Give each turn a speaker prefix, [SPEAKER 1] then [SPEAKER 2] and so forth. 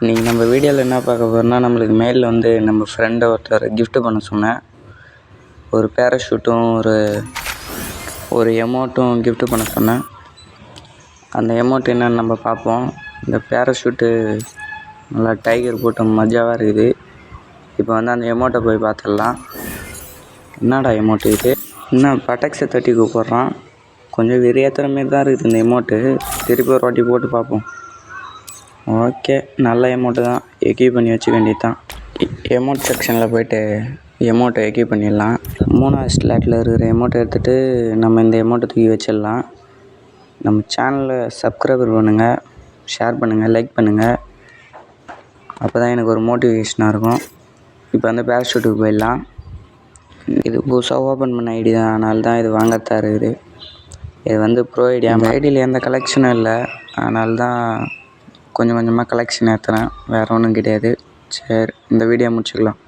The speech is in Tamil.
[SPEAKER 1] இன்றைக்கி நம்ம வீடியோவில் என்ன பார்க்க போகிறோம்னா, நம்மளுக்கு மெயிலில் வந்து நம்ம ஃப்ரெண்டை ஒருத்தர் கிஃப்ட் பண்ண சொன்னேன். ஒரு பேராஷூட்டும் ஒரு எமௌண்ட்டும் கிஃப்ட் பண்ண சொன்னேன். அந்த எமௌண்ட் என்னென்னு நம்ம பார்ப்போம். இந்த பேராஷூட்டு நல்லா டைகர் போட்டு மஜாவாக இருக்குது. இப்போ வந்து அந்த எமௌண்ட்டை போய் பார்த்துடலாம். என்னடா எமௌண்ட்டு இது? இன்னும் பட்டாக்ஸை தட்டி கூப்பிட்றான். கொஞ்சம் வெறியாத்துற மாரி தான் இருக்குது இந்த எமௌண்ட்டு. திருப்பி ஒரு வாட்டி போட்டு பார்ப்போம். ஓகே, நல்ல எமௌண்ட்டு தான். எக்யூப் பண்ணி வச்சுக்க வேண்டியது தான். எமௌண்ட் செக்ஷனில் போய்ட்டு எமௌண்ட்டை எக்யூப் பண்ணிடலாம். 3வது ஸ்லாட்டில் இருக்கிற எமௌண்ட்டை எடுத்துகிட்டு நம்ம இந்த எமௌண்ட்டை தூக்கி வச்சிடலாம். நம்ம சேனலை சப்ஸ்கிரைபர் பண்ணுங்கள், ஷேர் பண்ணுங்கள், லைக் பண்ணுங்கள். அப்போ தான் எனக்கு ஒரு மோட்டிவேஷனாக இருக்கும். இப்போ வந்து பேராஷூட்டுக்கு போயிடலாம். இது புதுசாக ஓப்பன் பண்ண ஐடி தான், அதனால தான் இது வாங்கத்தான் இருக்குது. இது வந்து ப்ரோ ஐடி. அந்த ஐடியில் எந்த கலெக்ஷனும் இல்லை, அதனால தான் கொஞ்சம் கொஞ்சமாக கலெக்ஷன் ஏற்றுறேன். வேறு ஒன்றும் கிடையாது. சரி, இந்த வீடியோ முடிச்சுக்கலாம்.